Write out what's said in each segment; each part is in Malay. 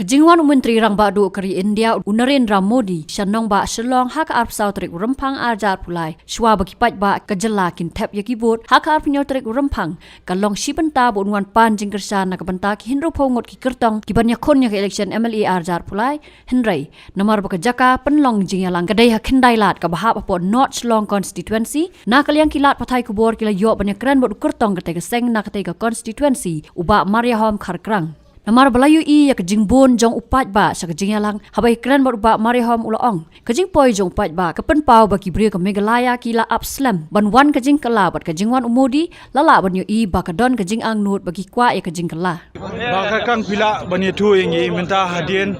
Kejingwan Menteri Rang Badu Kari India Narendra Modi Shanong ba Shillong hak arp sautrik rempang ajar pulai shwa bagi paidbah kejelakin tap yakibut hak arp nyotrik rempang kalong shibenta bunwan pan jingkersan nak benta ki hinro pongot ki kertong ki banyak kon yak election MLA ajar pulai henrai nomor bakajaka penlong jingïalang kadai hak kendai lat ka bahap apo North Shillong constituency nak kaliang kilat patai kubor kila yo banyak keren bot kertong ketai seng nak ketai constituency uba Mariahom Kharkrang Namar balayu i ya kejingbon jong paidbah sa jingïalang habai keren berupa Mariahom ulaong kejing poi jong paidbah kepen pau bagi bria ke Meghalaya kila up slem banwan kejing kala bat kejingwan umudi lala banyu i bakadon jingangnud bagi kwa ya kejing kala Kharkrang pila banyu tu ingi minta hadian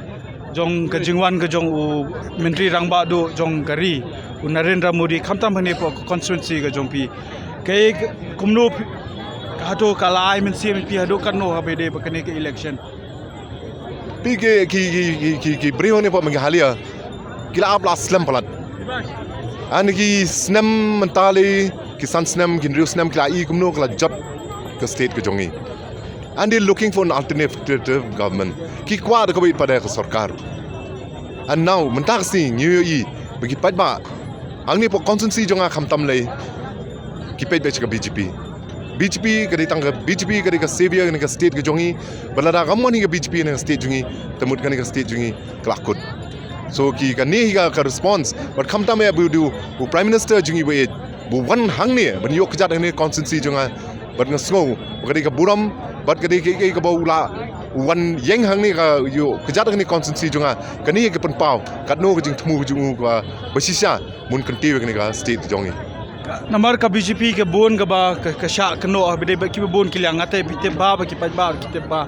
jong kejingwan ke jong Menteri Rang Badu jong Kari Narendra Modi kamtam bani po constituency ke jong pi kai kumno hado kalai men sim pi hado kan no habe de bakane ke election pi ki brio ne po Meghalaya kila abla slem palat an ki snem mentali ki san snem ki rio snem kila I kumno kala job ke state ke jongi and they looking for an alternative government ki kwa de ko pada ke sarkar and now mentak si new I bagi paidbah ang ni po constituency jonga khamtam lei ki paidbah ke BJP kadi tangga BJP kadi ka savior kadi ka state ke jongi balada gamani ke BJP ne state jongi temut kani ka state jongi klakut so ki kani ka response but khamta me bu du prime minister jongi we bu wan hang ne ban yok jat ne constituency jonga but ngasngo kadi ka buram but kadi ke ka baula wan yeng hang ne ka yo kejat ne constituency jonga kani ke pen pau katno ke jing thmu jongu ka basisha mun kanti kani ka state jongi Namar ka BJP ke bon ka ba ka sha kno abide ba ki bon kilang ate pite ba ki paidbah ki ba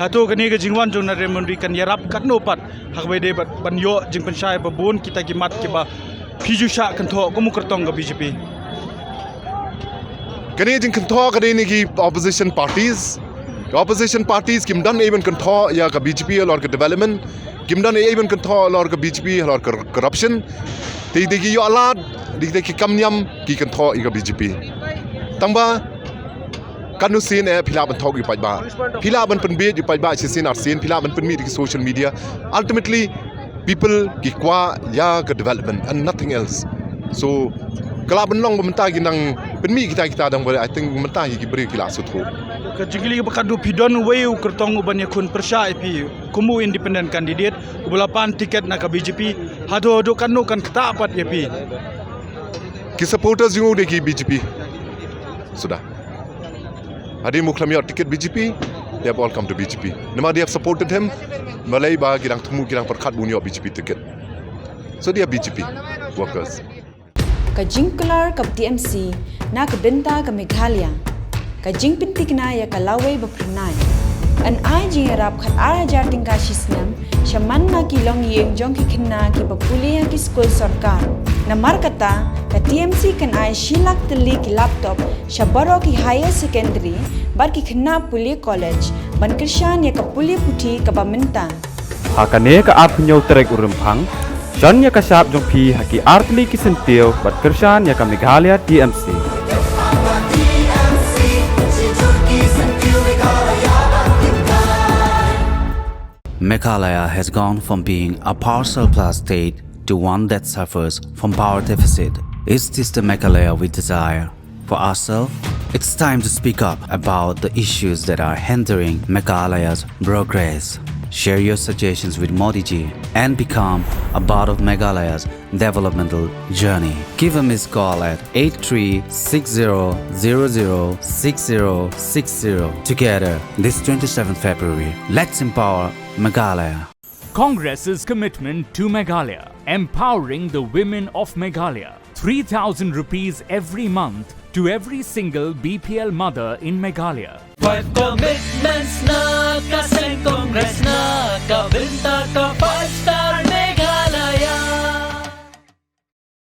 hato kani ke jingwan jong Narendra Modi kan yarap katno pat hak be de ban yo jing penshai ba bon kita ki mat ki ba phiju sha kan tho ko mu kertong ka BJP kani jing kan tho kani ni ki opposition parties kim dan even kan tho ya ka BJP lor ka development kim dan even kan tho lor ka BJP lor ka corruption ti ki yo alat di ki kamnyam ki kan tho I ka BJP tangba kanu sin phila ban thok I paidbah phila ban pen be I paidbah sin ar sin phila ban pen mi ki social media ultimately people ki kwa ya ka development and nothing else so kala ban long bamta ki nang pen mi kita dang I think menta ki beri kila sutho ka jingli ba kadu pidon weu kertong ban yakun persha ip kumu independent candidate ubalapan tiket na ka BJP hado kanu kan kata pat yapi ki supporters yung de ki BJP sudah hadi muklam your ticket BJP they have all come to BJP nama they have supported him malai ba girang thumu girang perkhat bunyo BJP ticket so they are BJP workers ka jingkular ka TMC na ka benta ka Meghalaya ka jingpintik na ya ka laway ba pranay an ai jingarap khat ara jarting ka shisnam shaman na kilong yeng jong ki khinna ki bapuliya ki school sarkar na markata ka TMC kan ai shilak tali ki laptop shabaro ki higher secondary bar ki khinna puli college ban krishan ya ka puli puthi ka baminta hakane ka apnyo trek urempang jan ya ka sap jong phi haki artli ki sentio bat krishan ya ka Meghalaya TMC Meghalaya has gone from being a power surplus state to one that suffers from power deficit. Is this the Meghalaya we desire? For ourselves, it's time to speak up about the issues that are hindering Meghalaya's progress. Share your suggestions with Modi ji and become a part of Meghalaya's developmental journey. Give a missed call at 8360006060. Together, this 27th February, let's empower Meghalaya. Congress's commitment to Meghalaya, empowering the women of Meghalaya. 3,000 rupees every month to every single BPL mother in Meghalaya. 5 commitments na kaseng Congress na kabenta ka 5 star